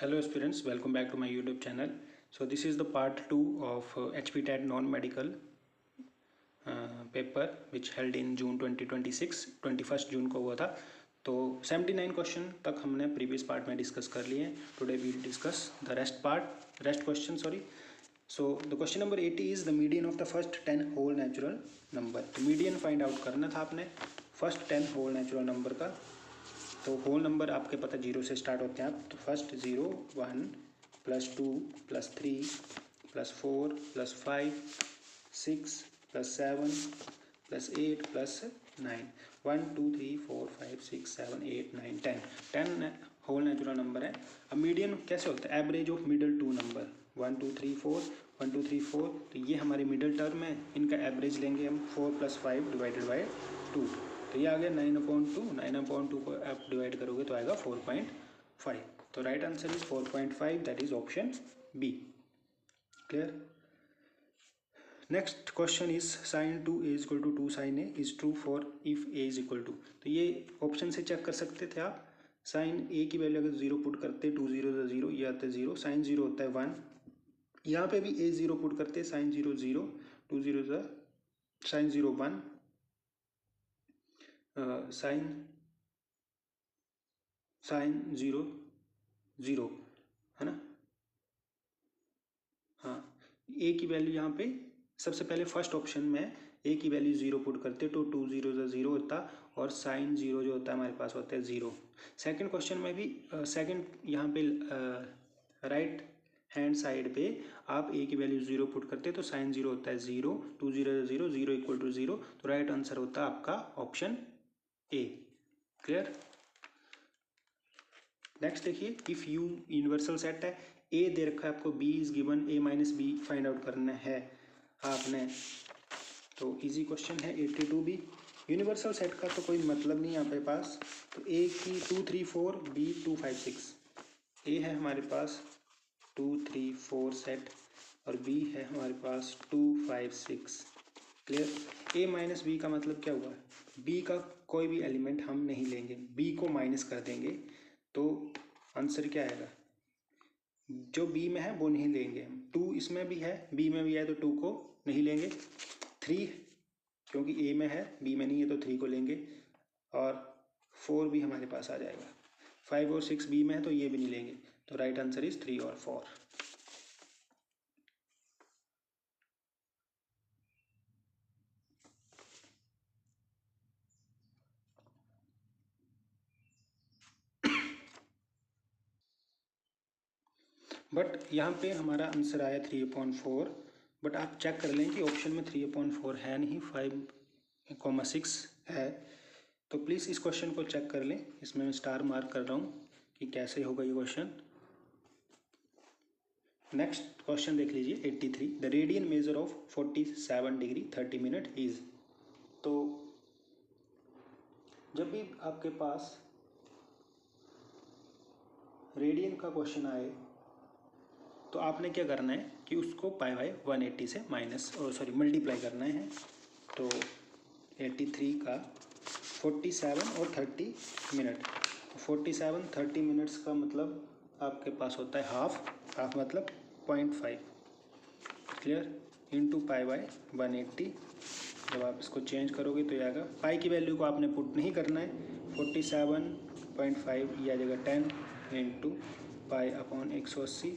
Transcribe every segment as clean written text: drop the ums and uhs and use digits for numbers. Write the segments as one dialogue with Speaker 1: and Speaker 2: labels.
Speaker 1: Hello students, welcome back to my YouTube channel. So this is the part 2 of HPTET non-medical paper which held in June 2026, 21st जून को हुआ था. तो 79 question तक हमने previous part में discuss कर लिए हैं. Today we will discuss the rest question. So the question number 80 is the median of the first 10 whole natural number. तो मीडियन फाइंड आउट करना था आपने फर्स्ट 10 होल नेचुरल नंबर का. तो होल नंबर आपके पता जीरो से स्टार्ट होते हैं आप. तो फर्स्ट 0, 1, +2, +3, +4, +5, 6, +7, +8, +9. 1, 2, 3, 4, 5, 6, 7, 8, 9, 10 होल नेचुरल नंबर है. अब मीडियन कैसे होता है? Average of middle two number 1, 2, 3, 4, 1, 2, 3, 4. तो ये हमारे मिडल टर्म है. इनका एवरेज लेंगे हम 4 + 5 / 2. तो ये आ गया 9/2. 9/2 को आप डिवाइड करोगे तो आएगा 4.5. तो right answer is 4.5. That is option B. Clear. Next question is sin 2a = 2 sin a is true for if a = 2. तो ये ऑप्शन से चेक कर सकते थे आप. साइन a की वैल्यू अगर 0 पुट करते 2 0 0, ये आता है 0. साइन 0 होता है 1. यहाँ पे भी a 0 पुट करते साइन 0 0, 2 0 साइन 0 1, साइन 0 0 है ना. हाँ, a की वैल्यू यहाँ पे सबसे पहले फर्स्ट ऑप्शन में a की वैल्यू 0 पुट करते तो 2 0 0 होता और साइन 0 जो होता है हमारे पास होता है 0. सेकंड क्वेश्चन में भी सेकंड यहाँ पे राइट हैंड साइड पे आप a की वैल्यू 0 पुट करते तो साइन 0 होता है 0, 2 0 0, 0 = 0. तो राइट आंसर होता है आपका ऑप्शन ए. क्लियर. नेक्स्ट देखिए, इफ यू यूनिवर्सल सेट है, ए दे रखा है आपको, B is given, a - b find out करना है आपने. तो इजी क्वेश्चन है. 82 भी यूनिवर्सल सेट का तो कोई मतलब नहीं है आपके पास. तो ए की 2 3 4, बी 2 5 6. ए है हमारे पास 2 3 4 सेट और बी है हमारे पास 2 5 6. क्लियर. a - b का मतलब क्या हुआ? b का कोई भी एलिमेंट हम नहीं लेंगे, b को माइनस कर देंगे. तो आंसर क्या आएगा? जो b में है वो नहीं लेंगे हम. 2 इसमें भी है, b में भी है, तो 2 को नहीं लेंगे. 3 क्योंकि a में है b में नहीं है तो 3 को लेंगे. और 4 भी हमारे पास आ जाएगा. 5 और 6 b में है तो ये भी नहीं लेंगे. तो राइट आंसर इज 3 और 4. बट यहाँ पे हमारा आंसर आया 3/4. बट आप चेक कर लें कि ऑप्शन में 3/4 है नहीं, 5,6 है. तो प्लीज़ इस क्वेश्चन को चेक कर लें. इसमें मैं स्टार मार्क कर रहा हूँ कि कैसे होगा ये क्वेश्चन. नेक्स्ट क्वेश्चन देख लीजिए. 83, the radian measure of 47 degree 30 minute is. तो जब भी आपके पास रेडियन का क्वेश्चन आए तो आपने क्या करना है कि उसको π/180 से मल्टीप्लाई करना है. तो 83 का 47 और 30 मिनट. 47 30 मिनट्स का मतलब आपके पास होता है हाफ मतलब 0.5. क्लियर. इंटू π/180. जब आप इसको चेंज करोगे तो ये आएगा. पाई की वैल्यू को आपने पुट नहीं करना है. 47.5 ये आ जाएगा 10 इंटू π/180.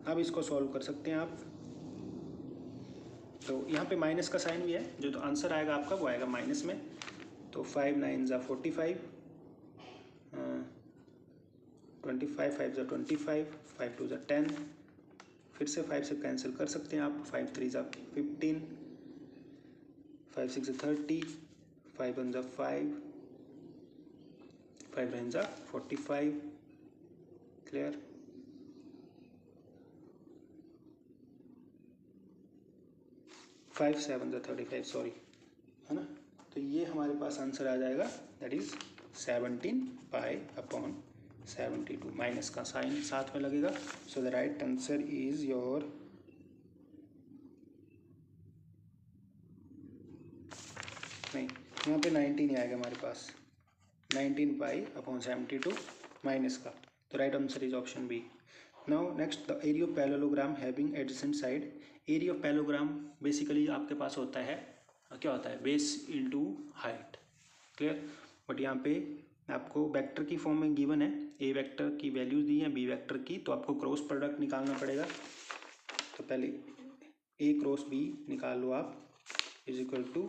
Speaker 1: अब इसको सॉल्व कर सकते हैं आप. तो यहाँ पे माइनस का साइन भी है. जो तो आंसर आएगा आपका वो आएगा माइनस में. तो 5 9 = 45, 25 5 = 25, 5 2 = 10. फिर से 5 से कैंसिल कर सकते हैं आप. 5 3 = 15, 5 6 = 30, 5 1 = 5, 5 9 = 45. क्लियर. 5 7 = 35, सॉरी, है ना. तो ये हमारे पास आंसर आ जाएगा. That is 17 π/72. माइनस का साइन साथ में लगेगा. So the right answer is your नहीं, यहाँ पे 19 ही आएगा हमारे पास. 19 π/72 माइनस का. तो right answer is option B. Now next, the area of parallelogram having adjacent side. Area of parallelogram basically आपके पास होता है, क्या होता है, base into height, clear. But यहाँ पे आपको वेक्टर की फॉर्म में गिवन है, ए वेक्टर की वैल्यूज दी है बी वेक्टर की, तो आपको क्रॉस प्रोडक्ट निकालना पड़ेगा। तो पहले ए क्रॉस बी निकाल लो आप, इज इक्वल टू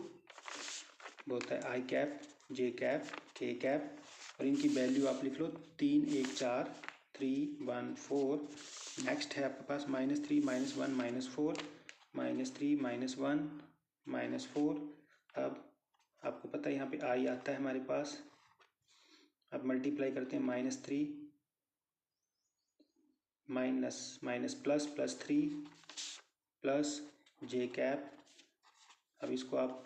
Speaker 1: होता है आई कैप जे कैप के कैप, और इनकी वैल्यू आप लिख लो 3 1 4 3 1 4। नेक्स्ट है आपके पास -3 -1 -4 -3 -1 -4। अब आपको पता है यहाँ पे आई आता है हमारे पास, अब मल्टीप्लाई करते हैं -3 माइनस प्लस 3 प्लस जे कैप। अब इसको आप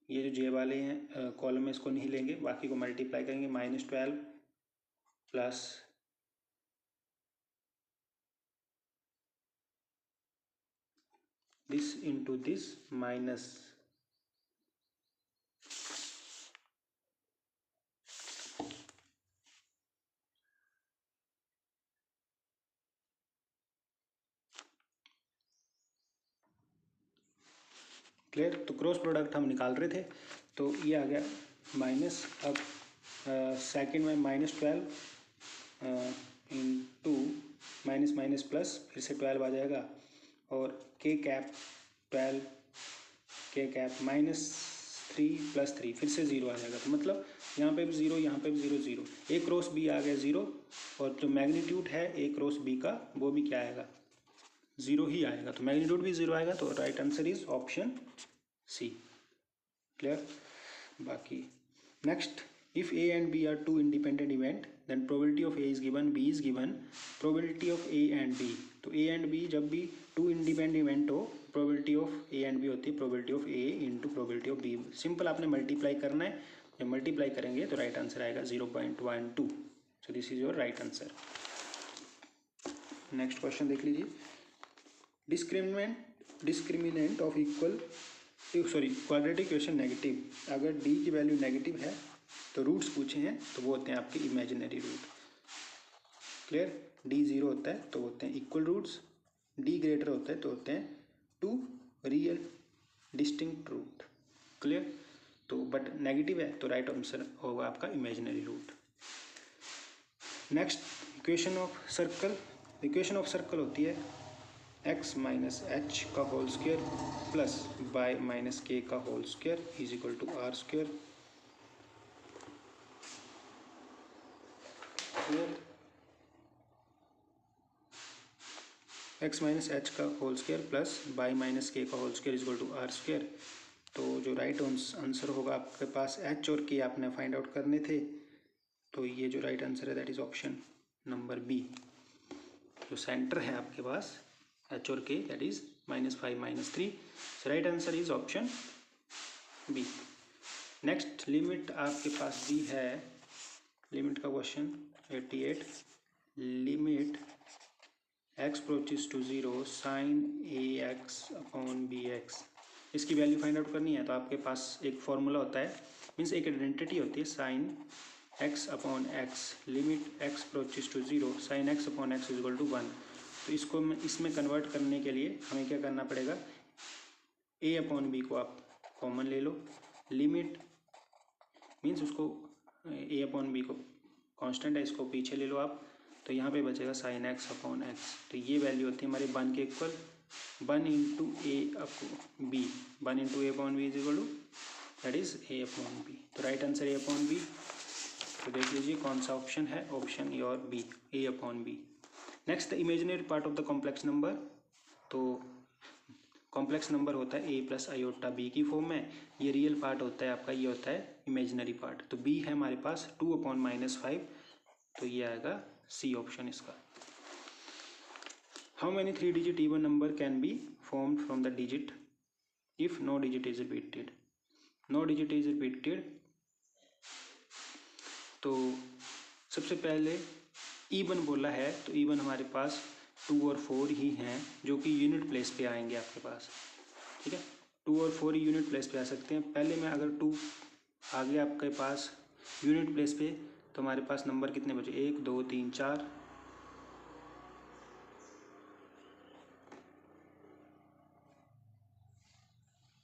Speaker 1: ये जो जे वाले हैं कॉलम में इसको नहीं लेंगे, बाकी को मल्टीप्लाई करेंगे, -12 plus this into this minus clear. तो क्रॉस प्रोडक्ट हम निकाल रहे थे, तो ये आ गया माइनस। अब सेकंड में -12 इंटू माइनस माइनस प्लस, फिर से 12 आ जाएगा, और के कैप 12 के कैप -3 प्लस 3 फिर से 0 आ जाएगा। तो मतलब यहाँ पे भी 0, यहाँ पे भी 0 0, ए क्रॉस बी आ गया 0, और जो मैग्नीट्यूड है ए क्रॉस बी का वो भी क्या आएगा, 0 ही आएगा। तो मैग्नीट्यूड भी 0 आएगा, तो right answer is option C, clear. बाकी next, if A and B are two independent event then probability of A is given, B is given, probability of A and B। तो A and B जब भी to independent event हो, probability of A and B होती है probability of A into probability of B। Simple आपने multiply करना है, जब मल्टीप्लाई करेंगे तो राइट आंसर आएगा 0.12। सो this is your right answer. Next question देख लीजिए, discriminant of equal quadratic equation negative. अगर डी की वैल्यू नेगेटिव है तो रूट्स पूछे हैं, तो वो होते हैं आपके इमेजिनरी रूट, क्लियर। डी 0 होता है तो होते हैं इक्वल रूट्स, डी ग्रेटर होता है तो होते हैं 2 रियल डिस्टिंक्ट रूट, क्लियर। तो बट नेगेटिव है तो राइट आंसर होगा आपका imaginary root. Next, equation of circle. Equation of circle होती है x माइनस एच का whole square plus y minus K का whole square is equal to R square, x minus H का whole square plus y minus K का whole square is equal to R square. तो जो right answer होगा आपके पास h और k आपने फाइंड आउट करने थे, तो ये जो राइट आंसर है that is option number B. जो सेंटर है आपके पास h और k that is -5 -3, so right answer is option B. Next, limit आपके पास दी है, लिमिट का question 88, limit x approaches to 0 sine ax upon bx। इसकी वैल्यू फाइंड आउट करनी है, तो आपके पास एक फॉर्मूला होता है, मीन्स एक आइडेंटिटी होती है, sine x upon x, limit x approaches to 0 sine x upon x is equal to 1। तो इसको इसमें कन्वर्ट करने के लिए हमें क्या करना पड़ेगा, a अपॉन बी को आप कॉमन ले लो, लिमिट मीन्स उसको a अपॉन बी को कांस्टेंट है, इसको पीछे ले लो आप, तो यहाँ पे बचेगा साइन x अपॉन एक्स। तो ये वैल्यू होती है हमारे 1 के equal, 1 into A upon B, 1 into A upon B is equal to that is a upon B. तो right answer a upon B. तो देख लीजिए कौन सा ऑप्शन है, option your B, a upon B. Next, the imaginary part of the complex number. तो complex number होता है a प्लस आयोटा b की फॉर्म में, ये रियल पार्ट होता है आपका, ये होता है इमेजिनरी पार्ट। तो b है हमारे पास 2 अपॉन -5, तो ये आएगा सी ऑप्शन इसका। How many 3 digit even number can be formed from the digit if no digit is repeated. No digit is repeated, तो सबसे पहले इवन बोला है, तो इवन हमारे पास 2 और 4 ही हैं जो कि यूनिट प्लेस पे आएंगे आपके पास, ठीक है। 2 और 4 ही यूनिट प्लेस पे आ सकते हैं। पहले में अगर 2 आ गया आपके पास यूनिट प्लेस पे, तो हमारे पास नंबर कितने बचे, 1 2 3 4,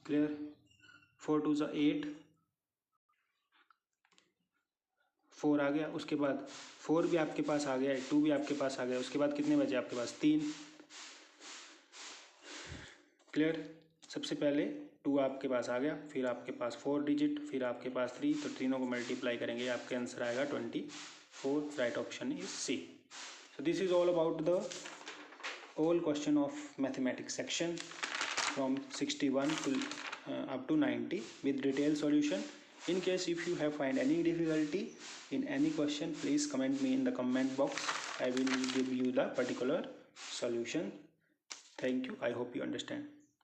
Speaker 1: क्लियर। 4 2 8, 4 आ गया, उसके बाद 4 भी आपके पास आ गया है, 2 भी आपके पास आ गया, उसके बाद कितने बचे आपके पास, 3, क्लियर। सबसे पहले 2 आपके पास आ गया, फिर आपके पास 4 डिजिट, फिर आपके पास 3, तो तीनों को मल्टीप्लाई करेंगे, आपका आंसर आएगा 24। Right option is C. So this is all about the all question of mathematics section from 61 to up to 90 with detailed solution. In case if you have find any difficulty in any question, please comment me in the comment box. I will give you the particular solution. Thank you. I hope you understand.